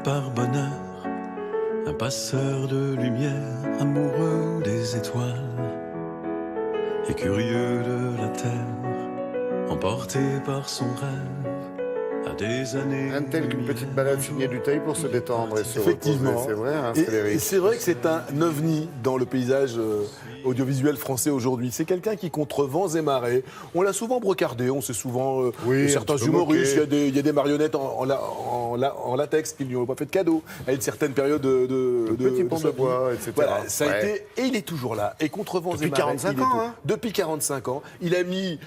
par bonheur, un passeur de lumière, amoureux des étoiles et curieux de la terre, emporté par son rêve. À des années. Rien de tel qu'une petite balade signée Dutheil pour se détendre et se Effectivement. reposer. C'est vrai, hein, Et Frédéric. c'est vrai que c'est un ovni dans le paysage audiovisuel français aujourd'hui. C'est quelqu'un qui, contre vents et marées, on l'a souvent brocardé, on sait souvent Oui, certains un petit peu humoristes, moqué. il y a des marionnettes en latex qui ne lui ont pas fait de cadeau à une certaine période de Petit pont de sa vie. bois, etc. Voilà, ça a Ouais. été, et il est toujours là. Et contre vents Depuis et marées, 45 il est ans, tout. hein. Depuis 45 ans, il a mis,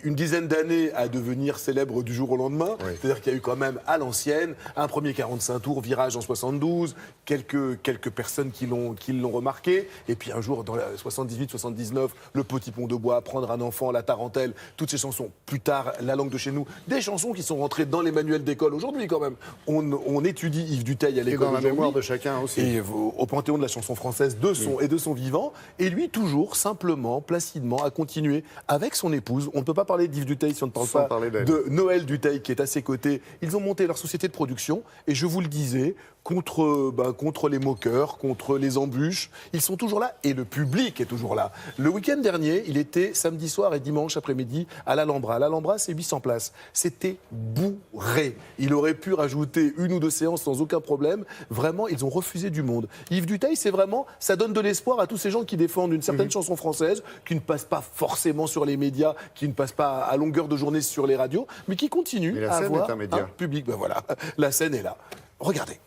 une dizaine d'années à devenir célèbre du jour au lendemain. Oui. C'est-à-dire qu'il y a eu quand même à l'ancienne un premier 45 tours, virage en 72, quelques personnes qui l'ont remarqué, et puis un jour dans la 78-79, le petit pont de bois, prendre un enfant, la tarentelle, toutes ces chansons. Plus tard, la langue de chez nous, des chansons qui sont rentrées dans les manuels d'école aujourd'hui quand même. On étudie Yves Dutheil à Et l'école dans la aujourd'hui. mémoire de chacun aussi. Et au panthéon de la chanson française et de son vivant. Et lui, toujours, simplement, placidement, a continué avec son épouse. On ne peut pas parler d'Yves Dutheil si on ne parle Sans pas parler d'elle. de Noël Dutheil qui est à ses côtés. Ils ont monté leur société de production. Et je vous le disais, contre les moqueurs, contre les embûches, ils sont toujours là. Et le public est toujours là. Le week-end dernier, il était samedi soir et dimanche après-midi à l'Alhambra. L'Alhambra, c'est 800 places. C'était bourré. Il aurait pu rajouter une ou deux séances sans aucun problème. Vraiment, ils ont refusé du monde. Yves Dutheil, c'est vraiment, ça donne de l'espoir à tous ces gens qui défendent une certaine chanson française, qui ne passe pas forcément sur les médias, qui ne passe pas à longueur de journée sur les radios, mais qui continuent Et la à scène avoir est un média. public. Ben voilà, la scène est là. Regardez.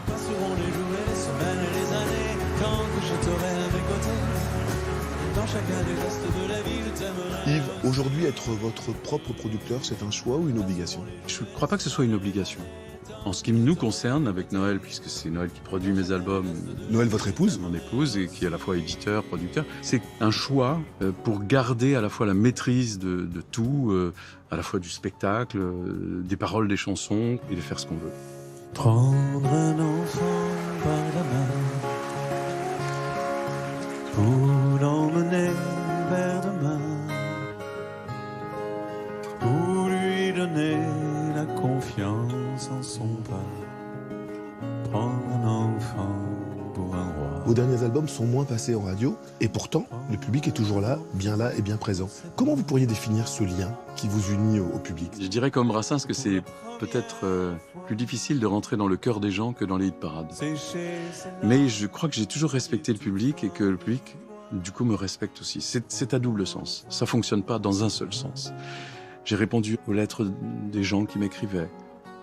Passeront les jours et les semaines et les années, tant que je t'aurai à mes côtés. Dans chacun des gestes de la vie, je t'aimerai. Yves, aujourd'hui, être votre propre producteur, c'est un choix ou une obligation? Je ne crois pas que ce soit une obligation. En ce qui nous concerne, avec Noël, puisque c'est Noël qui produit mes albums, Noël, votre épouse? mon épouse, et qui est à la fois éditeur, producteur, c'est un choix pour garder à la fois la maîtrise de tout, à la fois du spectacle, des paroles des chansons, et de faire ce qu'on veut. Prendre un enfant par la main pour l'emmener vers demain, pour lui donner la confiance en son pas. Prendre un enfant pour un roi. Vos derniers albums sont moins passés en radio, et pourtant, le public est toujours là et bien présent. Comment vous pourriez définir ce lien qui vous unit au public? Je dirais comme Brassens que c'est peut-être plus difficile de rentrer dans le cœur des gens que dans les hit parades. Mais je crois que j'ai toujours respecté le public et que le public, du coup, me respecte aussi. C'est à double sens. Ça fonctionne pas dans un seul sens. J'ai répondu aux lettres des gens qui m'écrivaient.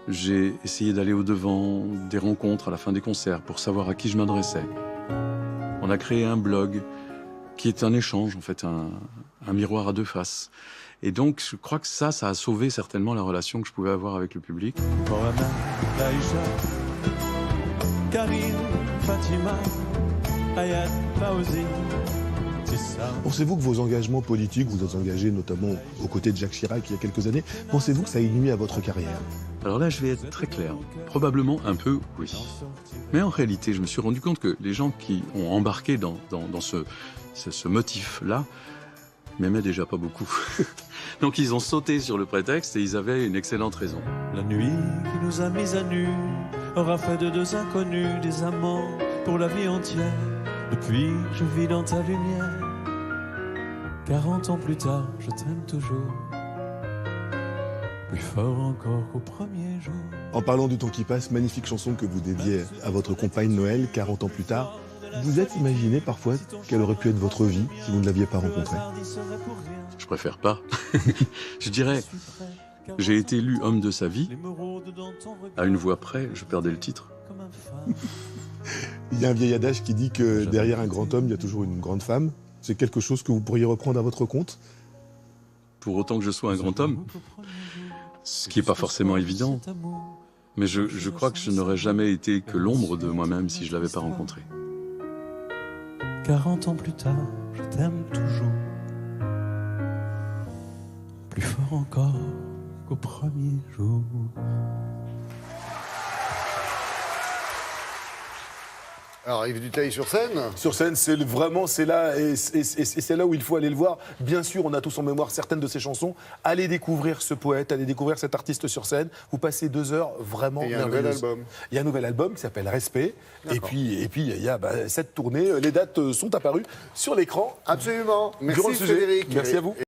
J'ai essayé d'aller au-devant des rencontres à la fin des concerts pour savoir à qui je m'adressais. On a créé un blog qui est un échange, en fait, un miroir à deux faces. Et donc, je crois que ça a sauvé certainement la relation que je pouvais avoir avec le public. Mohamed, Aïcha, Karim, Fatima, Ayat, Fauzi, Tissa. Pensez-vous que vos engagements politiques, vous êtes engagé notamment aux côtés de Jacques Chirac il y a quelques années, pensez-vous que ça a nuit à votre carrière? Alors là, je vais être très clair. Probablement un peu, oui. Mais en réalité, je me suis rendu compte que les gens qui ont embarqué dans ce motif-là m'aimaient déjà pas beaucoup. Donc ils ont sauté sur le prétexte et ils avaient une excellente raison. La nuit qui nous a mis à nu aura fait de deux inconnus des amants pour la vie entière. Depuis, je vis dans ta lumière. 40 ans plus tard, je t'aime toujours. Plus fort encore qu'au premier jour. En parlant du temps qui passe, magnifique chanson que vous dédiez à votre compagne Noël, 40 ans plus tard. Vous êtes imaginé parfois quelle aurait pu être votre vie si vous ne l'aviez pas rencontrée? Je préfère pas. Je dirais, j'ai été élu homme de sa vie. À une voix près, je perdais le titre. Il y a un vieil adage qui dit que derrière un grand homme, il y a toujours une grande femme. C'est quelque chose que vous pourriez reprendre à votre compte? Pour autant que je sois un grand homme, ce qui n'est pas forcément évident. Mais je crois que je n'aurais jamais été que l'ombre de moi-même si je ne l'avais pas rencontré. 40 ans plus tard, je t'aime toujours. Plus fort encore qu'au premier jour. Alors, Yves Duteil sur scène. Sur scène, c'est là, et c'est là où il faut aller le voir. Bien sûr, on a tous en mémoire certaines de ses chansons. Allez découvrir ce poète, allez découvrir cet artiste sur scène. Vous passez 2 heures vraiment Et il y a un nouvel merveilleuses. album. Il y a un nouvel album qui s'appelle Respect. Et puis il y a cette tournée. Les dates sont apparues sur l'écran. Absolument. Durant le Merci sujet. Frédéric. Merci à vous.